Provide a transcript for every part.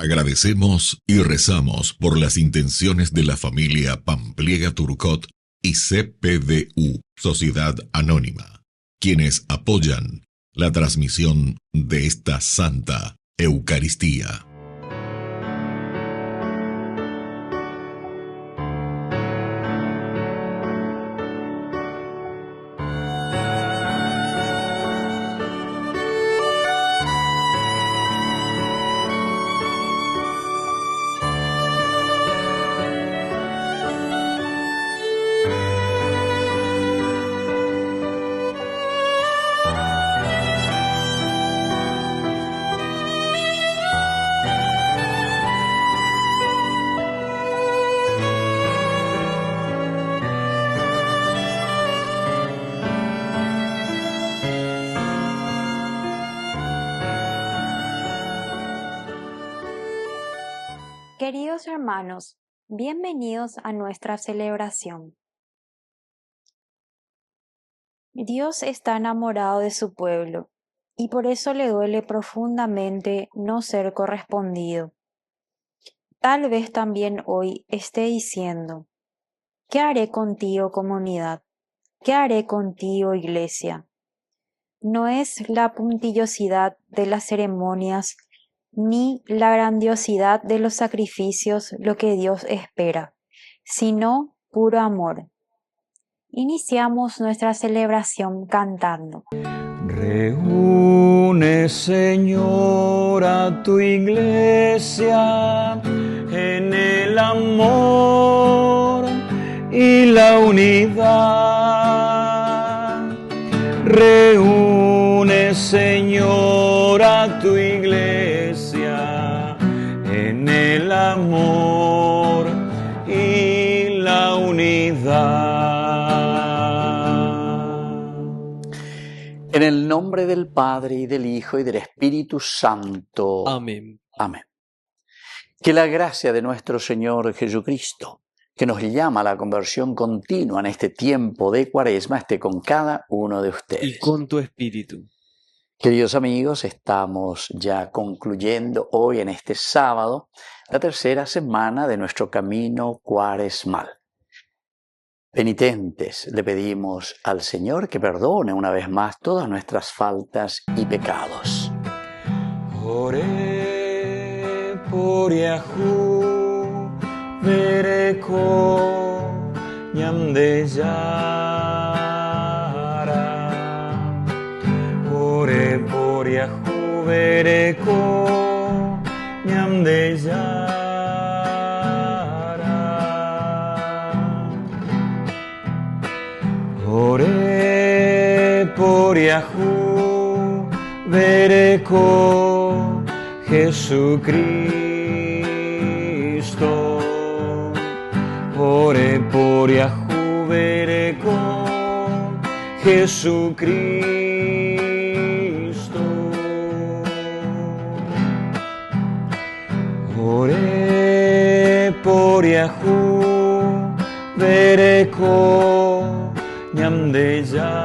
Agradecemos y rezamos por las intenciones de la familia Pampliega Turcot y CPDU, Sociedad Anónima, quienes apoyan la transmisión de esta Santa Eucaristía. Queridos hermanos, bienvenidos a nuestra celebración. Dios está enamorado de su pueblo y por eso le duele profundamente no ser correspondido. Tal vez también hoy esté diciendo: ¿qué haré contigo, comunidad? ¿Qué haré contigo, iglesia? No es la puntillosidad de las ceremonias ni la grandiosidad de los sacrificios lo que Dios espera, sino puro amor. Iniciamos nuestra celebración cantando. Reúne, Señor, a tu iglesia en el amor y la unidad. Reúne, Señor, a tu iglesia en el amor y la unidad. En el nombre del Padre, y del Hijo, y del Espíritu Santo. Amén. Amén. Que la gracia de nuestro Señor Jesucristo, que nos llama a la conversión continua en este tiempo de Cuaresma, esté con cada uno de ustedes. Y con tu espíritu. Queridos amigos, estamos ya concluyendo hoy, en este sábado, la tercera semana de nuestro camino cuaresmal. Penitentes, le pedimos al Señor que perdone una vez más todas nuestras faltas y pecados. Ore por Yahu, vereko, ñamde yara. Ore por Yahu, vereko, ñamde yara. Ore por Yahu, vereko, Jesucristo. Ore por Yahu, vereko, Jesucristo. Ore por Yahu, vereko, ñamde yara.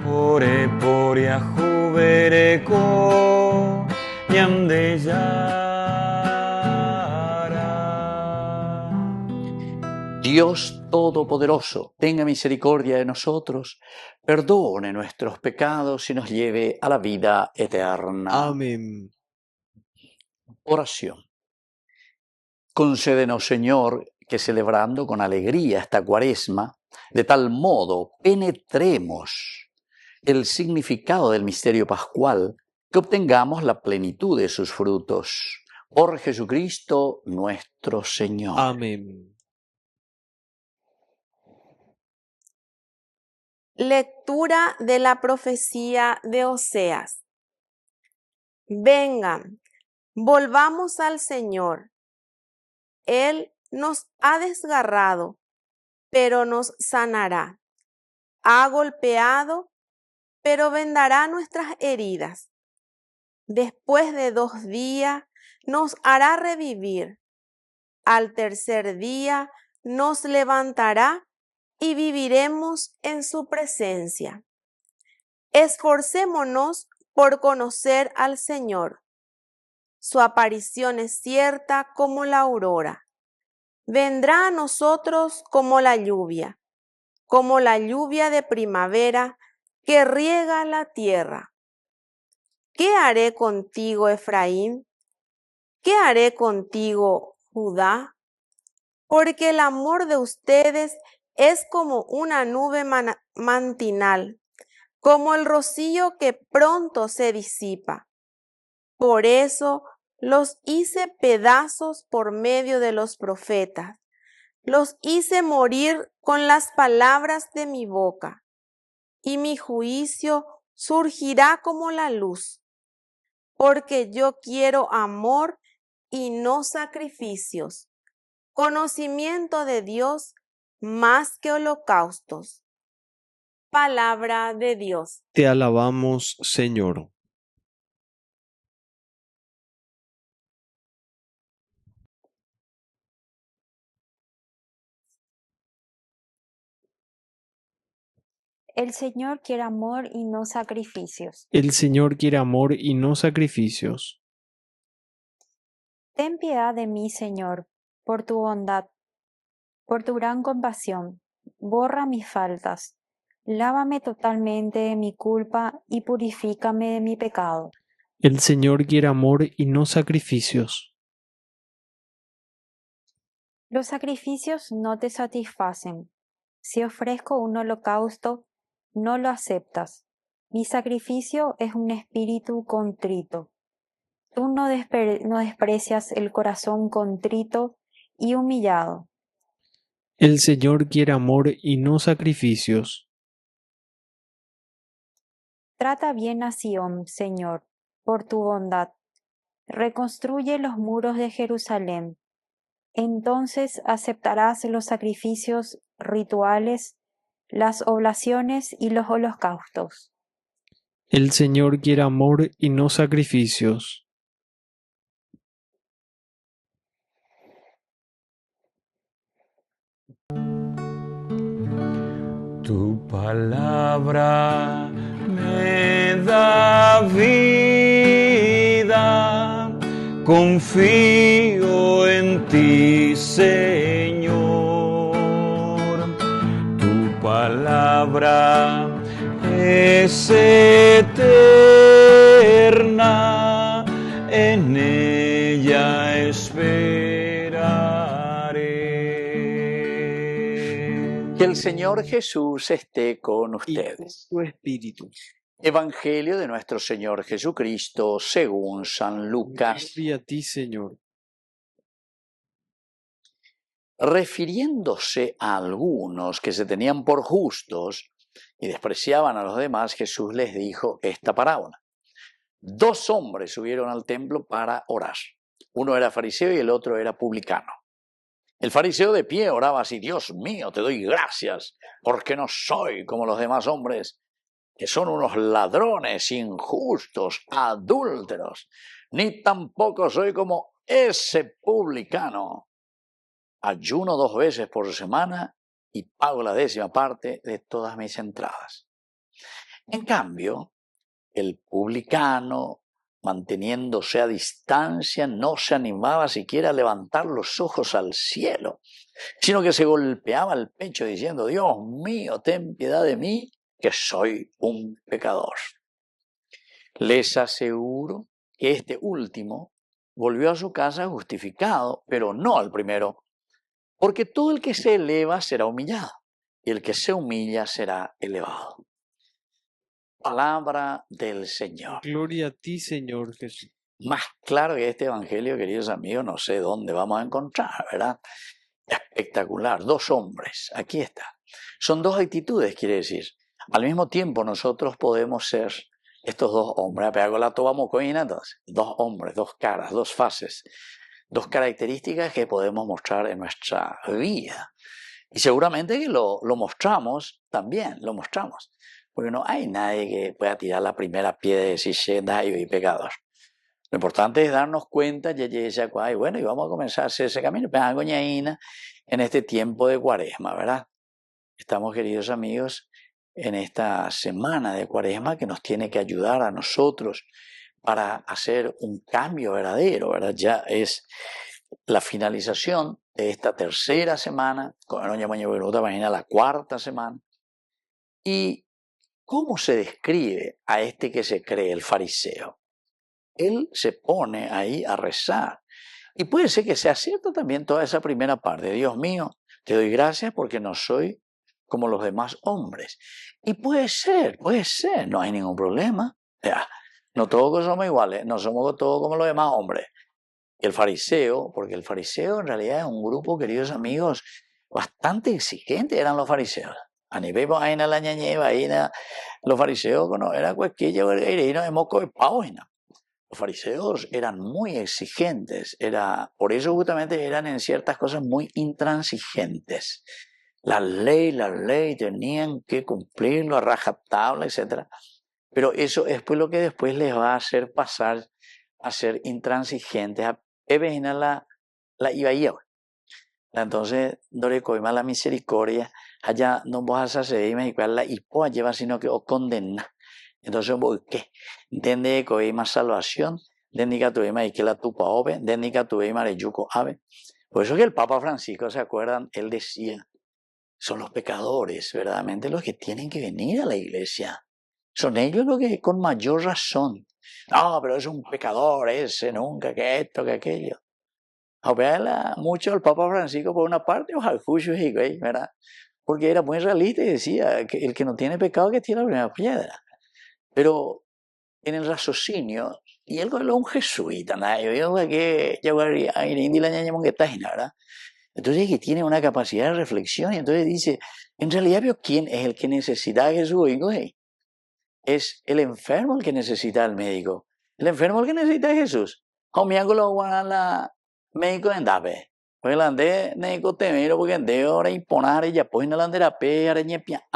Ore por Yahu, vereko, ñamde yara. Dios Todopoderoso, tenga misericordia de nosotros, perdone nuestros pecados y nos lleve a la vida eterna. Amén. Oración. Concédenos, Señor, que celebrando con alegría esta Cuaresma, de tal modo penetremos el significado del misterio pascual, que obtengamos la plenitud de sus frutos. Por Jesucristo nuestro Señor. Amén. Lectura de la profecía de Oseas. Vengan, volvamos al Señor. Él nos ha desgarrado, pero nos sanará. Ha golpeado, pero vendará nuestras heridas. Después de 2 días nos hará revivir. Al tercer día nos levantará y viviremos en su presencia. Esforcémonos por conocer al Señor. Su aparición es cierta como la aurora. Vendrá a nosotros como la lluvia de primavera que riega la tierra. ¿Qué haré contigo, Efraín? ¿Qué haré contigo, Judá? Porque el amor de ustedes es como una nube matinal, como el rocío que pronto se disipa. Por eso los hice pedazos por medio de los profetas. Los hice morir con las palabras de mi boca, y mi juicio surgirá como la luz, porque yo quiero amor y no sacrificios, conocimiento de Dios más que holocaustos. Palabra de Dios. Te alabamos, Señor. El Señor quiere amor y no sacrificios. El Señor quiere amor y no sacrificios. Ten piedad de mí, Señor, por tu bondad, por tu gran compasión. Borra mis faltas. Lávame totalmente de mi culpa y purifícame de mi pecado. El Señor quiere amor y no sacrificios. Los sacrificios no te satisfacen. Si ofrezco un holocausto, no lo aceptas. Mi sacrificio es un espíritu contrito. Tú no desprecias el corazón contrito y humillado. El Señor quiere amor y no sacrificios. Trata bien a Sión, Señor, por tu bondad. Reconstruye los muros de Jerusalén. Entonces aceptarás los sacrificios rituales, las oblaciones y los holocaustos. El Señor quiere amor y no sacrificios. Tu palabra me da vida, confío en ti, Señor. Tu palabra es eterna, en ella esperaré. Que el Señor Jesús esté con Y ustedes. con tu espíritu. Evangelio de nuestro Señor Jesucristo según San Lucas. Gloria a ti, Señor. Refiriéndose a algunos que se tenían por justos y despreciaban a los demás, Jesús les dijo esta parábola. 2 hombres subieron al templo para orar. Uno era fariseo y el otro era publicano. El fariseo de pie oraba así: Dios mío, te doy gracias, porque no soy como los demás hombres, que son unos ladrones, injustos, adúlteros, ni tampoco soy como ese publicano. Ayuno 2 veces por semana y pago la 10ª parte de todas mis entradas. En cambio, el publicano, manteniéndose a distancia, no se animaba siquiera a levantar los ojos al cielo, sino que se golpeaba el pecho diciendo: Dios mío, ten piedad de mí, que soy un pecador. Les aseguro que este último volvió a su casa justificado, pero no al primero, porque todo el que se eleva será humillado, y el que se humilla será elevado. Palabra del Señor. Gloria a ti, Señor Jesús. Más claro que este evangelio, queridos amigos, no sé dónde vamos a encontrar, ¿verdad? Espectacular, 2 hombres, aquí está. Son 2 actitudes, quiere decir. Al mismo tiempo nosotros podemos ser estos 2 hombres, pero la tomamos coina, entonces, 2 hombres, 2 caras, 2 fases, 2 características que podemos mostrar en nuestra vida. Y seguramente que lo mostramos también, lo mostramos. Porque no hay nadie que pueda tirar la primera piedra y decir: y pecador. Lo importante es darnos cuenta, y bueno, y vamos a comenzar a hacer ese camino, en este tiempo de Cuaresma, ¿verdad? Estamos, queridos amigos, en esta semana de Cuaresma que nos tiene que ayudar a nosotros para hacer un cambio verdadero, ¿verdad? Ya es la finalización de esta tercera semana, la cuarta semana. ¿Y cómo se describe a este que se cree el fariseo? Él se pone ahí a rezar. Y puede ser que sea cierto también toda esa primera parte. Dios mío, te doy gracias porque no soy como los demás hombres. Y puede ser, no hay ningún problema. Ya, no todos somos iguales, no somos todos como los demás hombres. El fariseo, porque el fariseo en realidad es un grupo, queridos amigos, bastante exigente eran los fariseos. A nivel de la ñañeva, los fariseos no era cualquier no moco de página. Los fariseos eran muy exigentes, por eso justamente eran en ciertas cosas muy intransigentes. La ley, tenían que cumplirlo a rajatabla, etc. Pero eso es pues lo que después les va a hacer pasar a ser intransigentes, a la ibaía. Entonces, Dorecoima la misericordia, allá no vas a hacer la hipoa lleva, sino que os condena. Entonces, ¿qué? Dende coima salvación, dende tuema y que la tupa ove, dende tuema reyuco ave. Por eso que el Papa Francisco, ¿se acuerdan? Él decía, son los pecadores, verdaderamente, los que tienen que venir a la iglesia. Son ellos los que con mayor razón. No, pero es un pecador ese, nunca, que esto, que aquello. Habla mucho el Papa Francisco por una parte, ¿verdad? Porque era muy realista y decía que el que no tiene pecado que tire la primera piedra. Pero en el raciocinio, y él es un jesuita, ¿verdad? Entonces que tiene una capacidad de reflexión y entonces dice, en realidad, ¿quién es el que necesita a Jesús? Es el enfermo el que necesita al médico. El enfermo el que necesita a Jesús. Médico en Dape. Porque la ande médico te miro porque ande ahora imponer ya pues en la terapia reñepia.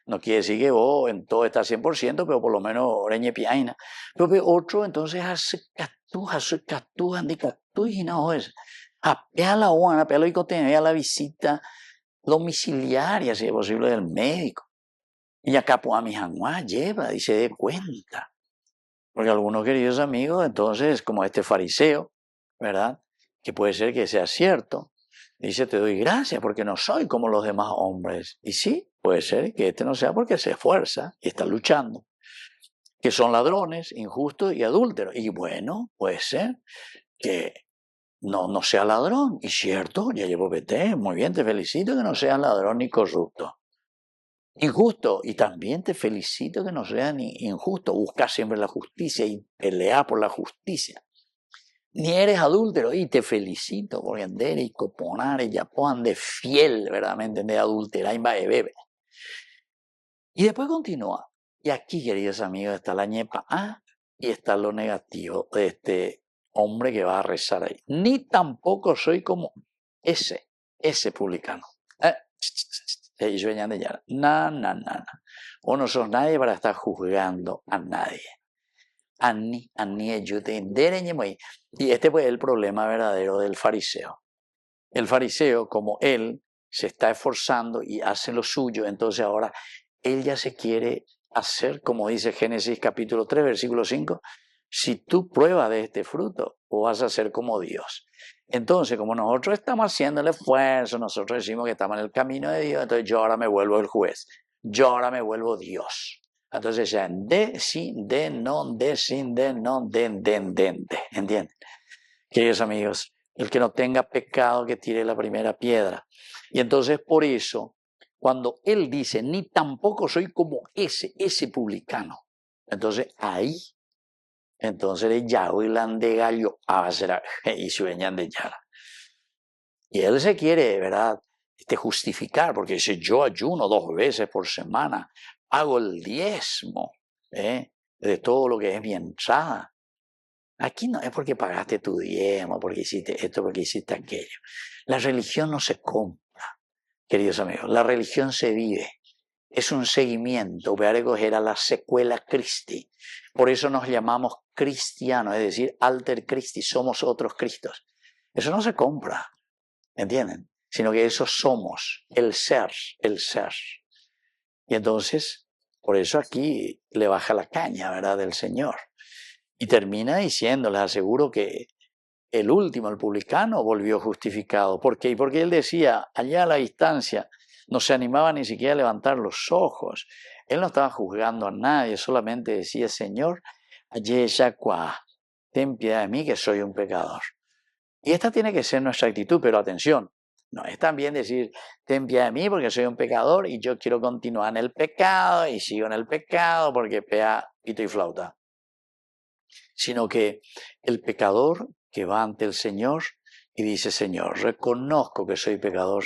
No quiere decir que vos en todo está 100%, pero por lo menos reñepia. Pero otro entonces hace catu, handicatu y no es. Apea la una, apea lo que a la visita domiciliaria, si es posible, del médico. Y acá pues a mi januá lleva y se dé cuenta. Porque algunos queridos amigos, entonces, como este fariseo, ¿verdad? Que puede ser que sea cierto, dice, te doy gracias porque no soy como los demás hombres. Y sí, puede ser que este no sea porque se esfuerza y está luchando. Que son ladrones, injustos y adúlteros. Y bueno, puede ser que no sea ladrón. Y cierto, ya llevo PT, muy bien, te felicito que no seas ladrón ni corrupto. Injusto, y también te felicito que no seas ni injusto. Busca siempre la justicia y pelea por la justicia. Ni eres adúltero, y te felicito porque andere y coponare ya puedan de fiel, verdaderamente, de adulterar y bebe. Y después continúa. Y aquí, queridos amigos, está la ñepa A y está lo negativo de este hombre que va a rezar ahí. Ni tampoco soy como ese publicano. Vos no sos nadie para estar juzgando a nadie. Y este fue el problema verdadero del fariseo. El fariseo, como él se está esforzando y hace lo suyo, entonces ahora él ya se quiere hacer, como dice Génesis capítulo 3, versículo 5, si tú pruebas de este fruto, o vas a ser como Dios. Entonces, como nosotros estamos haciendo el esfuerzo, nosotros decimos que estamos en el camino de Dios, entonces yo ahora me vuelvo el juez, yo ahora me vuelvo Dios. Entonces ya de, sin, de, no, de, sin, de, no, de, ¿entienden? Queridos amigos, el que no tenga pecado que tire la primera piedra. Y entonces por eso, cuando él dice, ni tampoco soy como ese publicano, entonces ahí, entonces el Yahuilán de Gallo, y sueñan de Yara. Y él se quiere, ¿verdad?, justificar, porque dice, yo ayuno 2 veces por semana, hago el diezmo de todo lo que es mi entrada. Aquí no es porque pagaste tu diezmo, porque hiciste esto, porque hiciste aquello. La religión no se compra, queridos amigos. La religión se vive. Es un seguimiento. Era la secuela Christi. Por eso nos llamamos cristianos, es decir, alter Christi, somos otros Cristos. Eso no se compra, ¿entienden? Sino que eso somos, el ser. Y entonces, por eso aquí le baja la caña, ¿verdad?, del Señor. Y termina diciendo, les aseguro que el último, el publicano, volvió justificado. ¿Por qué? Porque él decía, allá a la distancia, no se animaba ni siquiera a levantar los ojos. Él no estaba juzgando a nadie, solamente decía, Señor, ten piedad de mí que soy un pecador. Y esta tiene que ser nuestra actitud, pero atención, no es también decir, ten piedad de mí porque soy un pecador y yo quiero continuar en el pecado y sigo en el pecado porque pea, pito y flauta. Sino que el pecador que va ante el Señor y dice, Señor, reconozco que soy pecador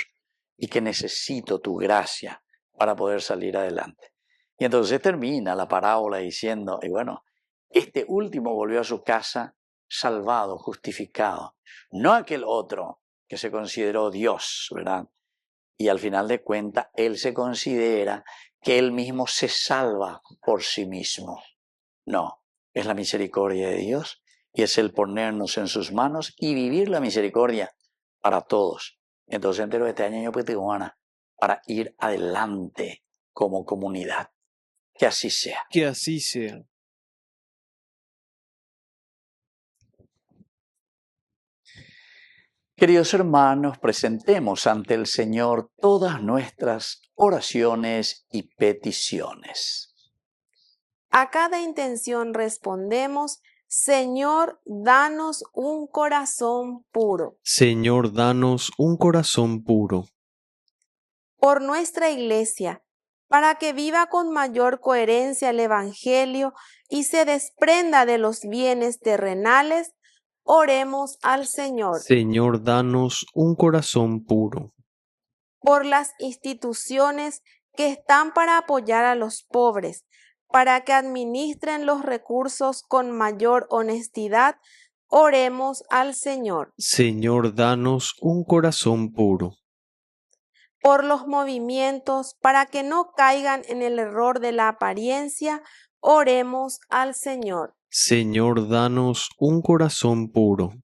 y que necesito tu gracia para poder salir adelante. Y entonces termina la parábola diciendo, y bueno, este último volvió a su casa salvado, justificado, no aquel otro que se consideró Dios, ¿verdad? Y al final de cuentas, él se considera que él mismo se salva por sí mismo. No, es la misericordia de Dios y es el ponernos en sus manos y vivir la misericordia para todos. Entonces, entero este año para ir adelante como comunidad. Que así sea. Que así sea. Queridos hermanos, presentemos ante el Señor todas nuestras oraciones y peticiones. A cada intención respondemos, Señor, danos un corazón puro. Señor, danos un corazón puro. Por nuestra Iglesia, para que viva con mayor coherencia el Evangelio y se desprenda de los bienes terrenales, oremos al Señor. Señor, danos un corazón puro. Por las instituciones que están para apoyar a los pobres, para que administren los recursos con mayor honestidad, oremos al Señor. Señor, danos un corazón puro. Por los movimientos, para que no caigan en el error de la apariencia, oremos al Señor. Señor, danos un corazón puro.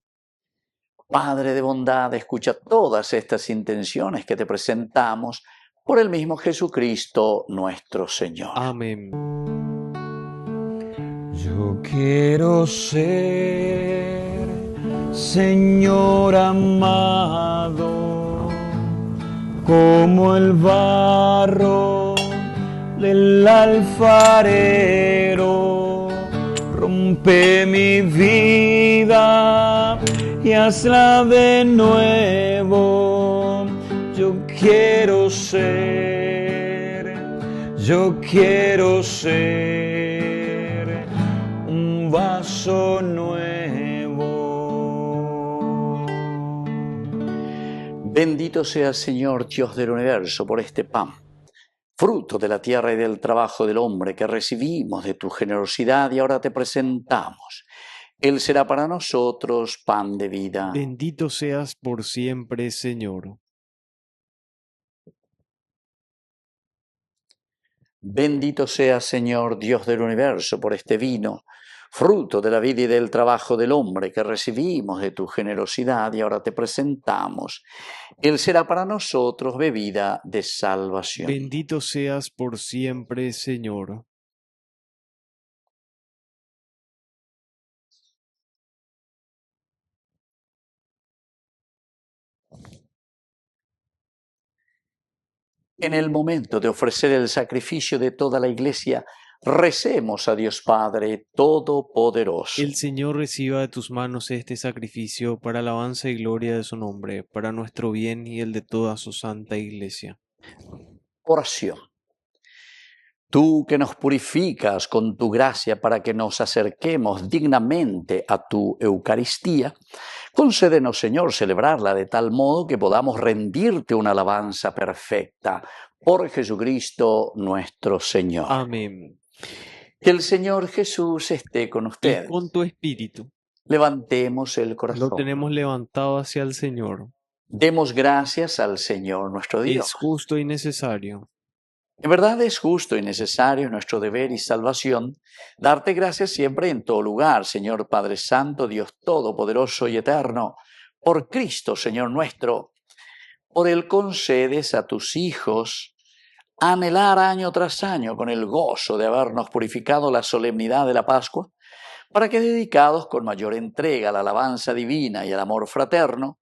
Padre de bondad, escucha todas estas intenciones que te presentamos por el mismo Jesucristo nuestro Señor. Amén. Yo quiero ser, Señor amado, como el barro del alfarero. Rompe mi vida y hazla de nuevo. Yo quiero ser un vaso nuevo. Bendito sea, Señor, Dios del universo, por este pan, fruto de la tierra y del trabajo del hombre que recibimos de tu generosidad y ahora te presentamos. Él será para nosotros pan de vida. Bendito seas por siempre, Señor. Bendito sea, Señor, Dios del universo, por este vino, fruto de la vida y del trabajo del hombre que recibimos de tu generosidad y ahora te presentamos. Él será para nosotros bebida de salvación. Bendito seas por siempre, Señor. En el momento de ofrecer el sacrificio de toda la Iglesia, recemos a Dios Padre Todopoderoso. El Señor reciba de tus manos este sacrificio para alabanza y gloria de su nombre, para nuestro bien y el de toda su santa Iglesia. Oración. Tú que nos purificas con tu gracia para que nos acerquemos dignamente a tu Eucaristía, concédenos, Señor, celebrarla de tal modo que podamos rendirte una alabanza perfecta por Jesucristo nuestro Señor. Amén. Que el Señor Jesús esté con Y ustedes. con tu espíritu. Levantemos el corazón. Lo tenemos levantado hacia el Señor. Demos gracias al Señor nuestro Dios. Es justo y necesario. En verdad es justo y necesario, nuestro deber y salvación, darte gracias siempre en todo lugar, Señor Padre Santo, Dios Todopoderoso y Eterno, por Cristo, Señor nuestro. Por Él concedes a tus hijos anhelar año tras año con el gozo de habernos purificado la solemnidad de la Pascua, para que dedicados con mayor entrega a la alabanza divina y al amor fraterno,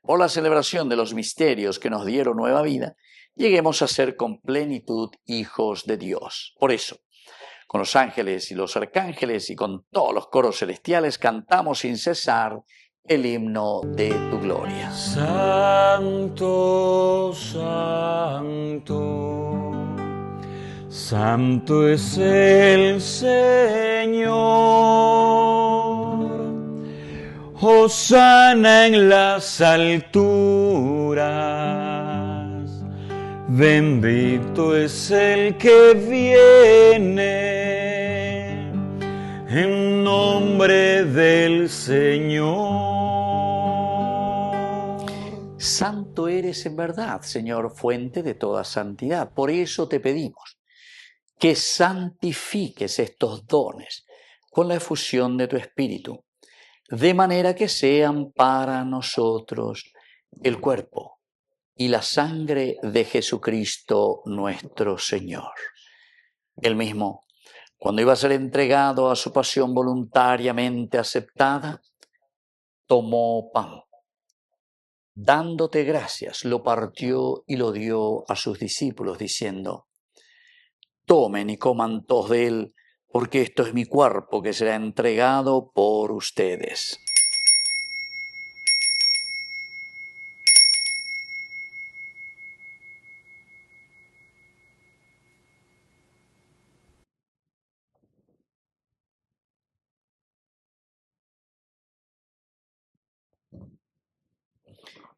por la celebración de los misterios que nos dieron nueva vida, lleguemos a ser con plenitud hijos de Dios. Por eso, con los ángeles y los arcángeles y con todos los coros celestiales cantamos sin cesar el himno de tu gloria. Santo, santo, santo es el Señor. Hosana en las alturas. Bendito es el que viene en nombre del Señor. Santo eres en verdad, Señor, fuente de toda santidad. Por eso te pedimos que santifiques estos dones con la efusión de tu Espíritu, de manera que sean para nosotros el cuerpo y la sangre de Jesucristo nuestro Señor. Él mismo, cuando iba a ser entregado a su pasión voluntariamente aceptada, tomó pan. Dándote gracias, lo partió y lo dio a sus discípulos, diciendo: tomen y coman todos de él, porque esto es mi cuerpo que será entregado por ustedes.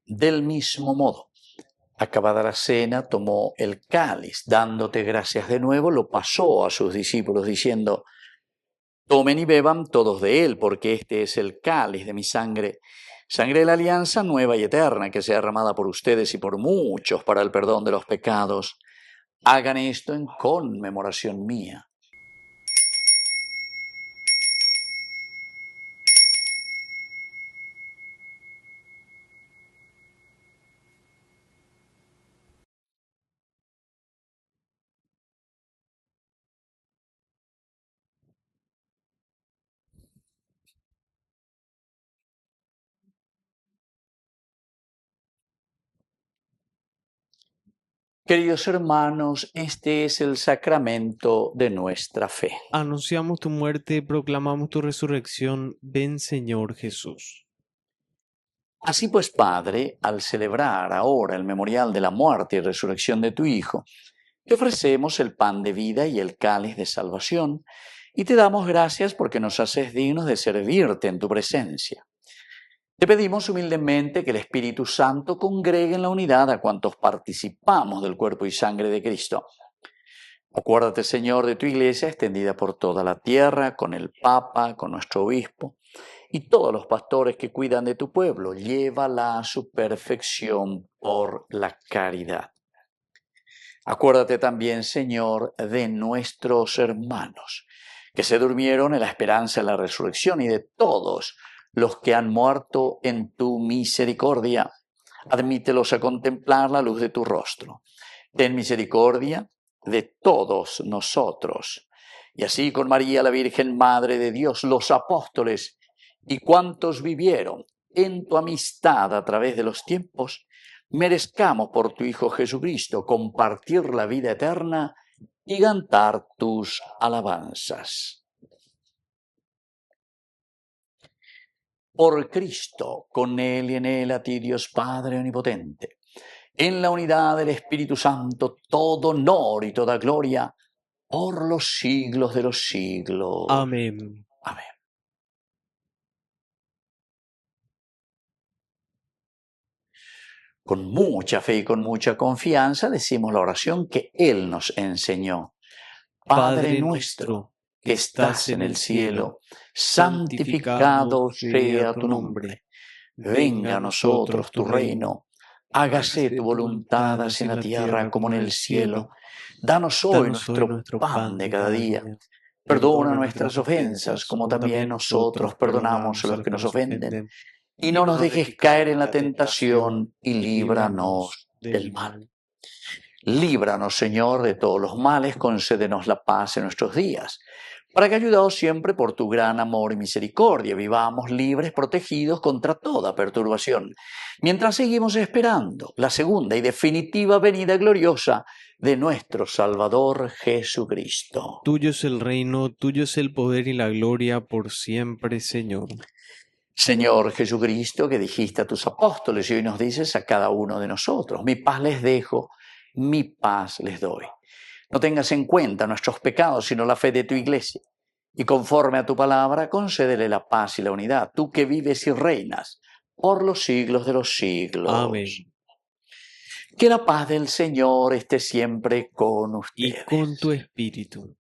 Del mismo modo, acabada la cena, tomó el cáliz, dándote gracias de nuevo, lo pasó a sus discípulos, diciendo: tomen y beban todos de él, porque este es el cáliz de mi sangre, sangre de la alianza nueva y eterna, que sea derramada por ustedes y por muchos para el perdón de los pecados. Hagan esto en conmemoración mía. Queridos hermanos, este es el sacramento de nuestra fe. Anunciamos tu muerte, proclamamos tu resurrección. Ven, Señor Jesús. Así pues, Padre, al celebrar ahora el memorial de la muerte y resurrección de tu Hijo, te ofrecemos el pan de vida y el cáliz de salvación, y te damos gracias porque nos haces dignos de servirte en tu presencia. Te pedimos humildemente que el Espíritu Santo congregue en la unidad a cuantos participamos del cuerpo y sangre de Cristo. Acuérdate, Señor, de tu Iglesia extendida por toda la tierra, con el Papa, con nuestro Obispo y todos los pastores que cuidan de tu pueblo. Llévala a su perfección por la caridad. Acuérdate también, Señor, de nuestros hermanos que se durmieron en la esperanza de la resurrección y de todos los que han muerto en tu misericordia. Admítelos a contemplar la luz de tu rostro. Ten misericordia de todos nosotros. Y así con María, la Virgen Madre de Dios, los apóstoles y cuantos vivieron en tu amistad a través de los tiempos, merezcamos por tu Hijo Jesucristo compartir la vida eterna y cantar tus alabanzas. Por Cristo, con Él y en Él, a ti, Dios Padre Omnipotente, en la unidad del Espíritu Santo, todo honor y toda gloria, por los siglos de los siglos. Amén. Amén. Con mucha fe y con mucha confianza decimos la oración que Él nos enseñó. Padre nuestro, que estás en el cielo, santificado sea tu nombre. Venga a nosotros tu reino. Hágase tu voluntad así en la tierra como en el cielo. Danos hoy nuestro pan de cada día. Perdona nuestras ofensas, como también nosotros perdonamos a los que nos ofenden. Y no nos dejes caer en la tentación y líbranos del mal. Líbranos, Señor, de todos los males, concédenos la paz en nuestros días, para que, ayudados siempre por tu gran amor y misericordia, vivamos libres, protegidos contra toda perturbación, mientras seguimos esperando la segunda y definitiva venida gloriosa de nuestro Salvador Jesucristo. Tuyo es el reino, tuyo es el poder y la gloria por siempre, Señor. Señor Jesucristo, que dijiste a tus apóstoles y hoy nos dices a cada uno de nosotros: mi paz les dejo, mi paz les doy. No tengas en cuenta nuestros pecados, sino la fe de tu Iglesia. Y conforme a tu palabra, concédele la paz y la unidad, tú que vives y reinas por los siglos de los siglos. Amén. Que la paz del Señor esté siempre con Y ustedes. con tu espíritu.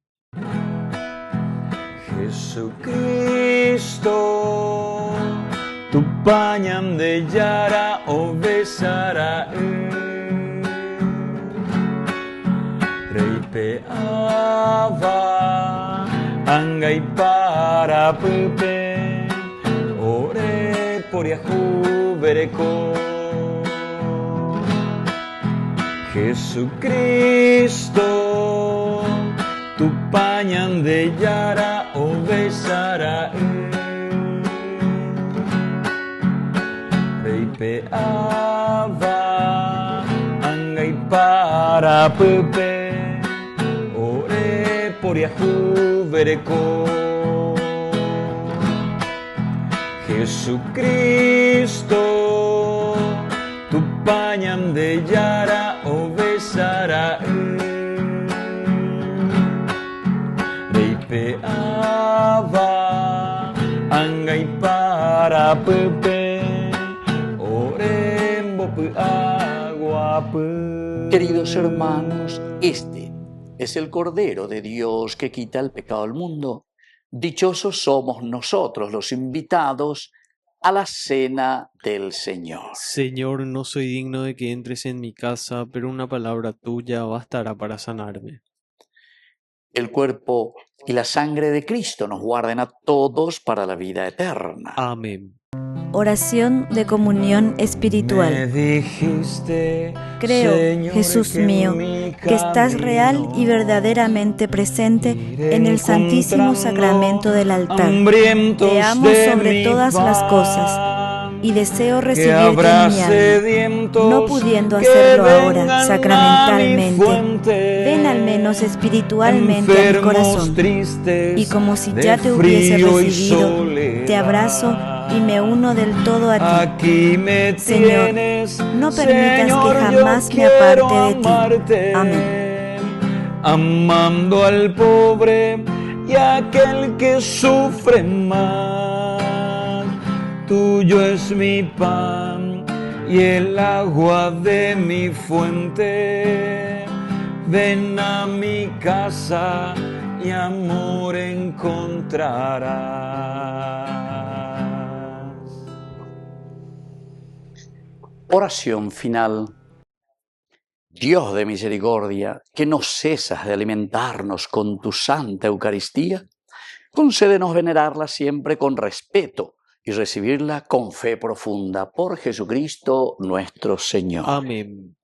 Jesucristo, tu pañam de yara o besara Reipe ava angai para pepe ore por yahu vereko Jesucristo, tu pañam de yara o besara Reipe ava angai para pepe ore por yahu vereko Jesucristo, tu pañam de yara o besara Reipe ava angai para pepe orembo pu agua pu. Queridos hermanos, este es el Cordero de Dios que quita el pecado del mundo. Dichosos somos nosotros los invitados a la cena del Señor. Señor, no soy digno de que entres en mi casa, pero una palabra tuya bastará para sanarme. El cuerpo y la sangre de Cristo nos guarden a todos para la vida eterna. Amén. Oración de comunión Me espiritual. dijiste, Creo, Señor, Jesús que en mío, mi que estás real y camino verdaderamente presente iré en el Santísimo encontrando Sacramento del altar. hambrientos Te amo de sobre mi todas las cosas pan, y deseo que recibirte habrá en mi alma. sedientos No pudiendo que hacerlo vengan ahora a mi sacramentalmente, fuente, ven al menos espiritualmente a mi enfermos, corazón. tristes, Y como si de ya te hubiese frío y recibido, te abrazo y me uno del todo a ti. Aquí me Señor, tienes, no permitas Señor, que jamás yo me aparte quiero de ti. amarte, Amén. amando al pobre y a aquel que sufre más. Tuyo es mi pan y el agua de mi fuente. Ven a mi casa y amor encontrarás. Oración final. Dios de misericordia, que no cesas de alimentarnos con tu santa Eucaristía, concédenos venerarla siempre con respeto y recibirla con fe profunda por Jesucristo nuestro Señor. Amén.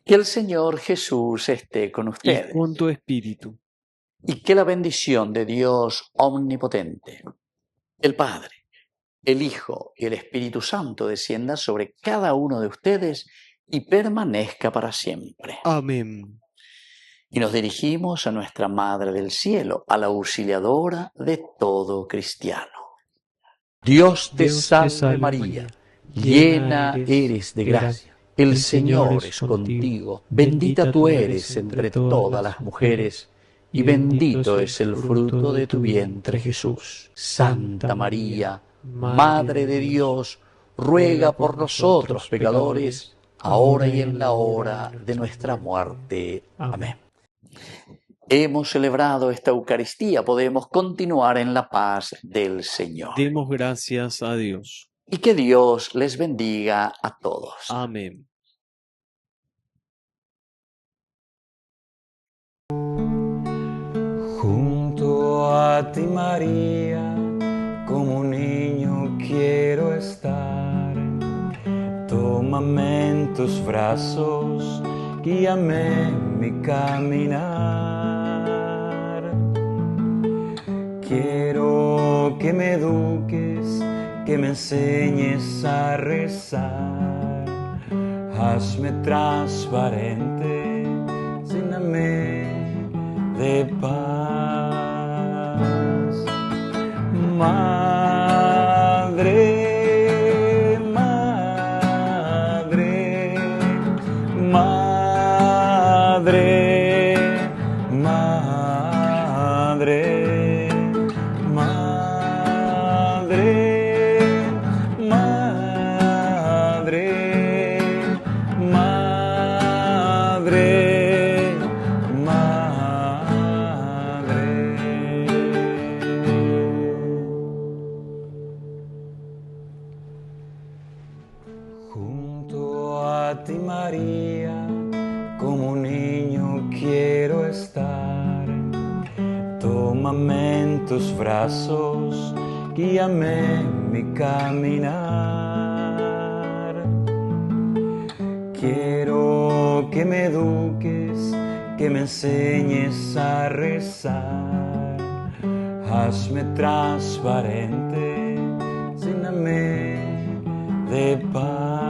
Que el Señor Jesús esté con Y ustedes. con tu espíritu. Y que la bendición de Dios omnipotente, el Padre, el Hijo y el Espíritu Santo descienda sobre cada uno de ustedes y permanezca para siempre. Amén. Y nos dirigimos a nuestra Madre del Cielo, a la auxiliadora de todo cristiano. Dios te salve María, llena eres de gracia. El Señor es contigo, bendita tú eres entre todas las mujeres, y bendito es el fruto de tu vientre Jesús. Santa María, Madre de Dios, ruega por nosotros pecadores, ahora y en la hora de nuestra muerte. Amén. Hemos celebrado esta Eucaristía, podemos continuar en la paz del Señor. Demos gracias a Dios. Y que Dios les bendiga a todos. Amén. Junto a ti, María, como un niño quiero estar. Tómame en tus brazos guíame en mi caminar. Quiero que me eduques, que me enseñes a rezar. Hazme transparente, lléname de paz. Madre, madre, madre, madre, madre, madre, madre, junto a ti, María, como un niño quiero estar. Tómame en tus brazos, guíame en mi caminar. Quiero que me eduques, que me enseñes a rezar. Hazme transparente, lléname de paz.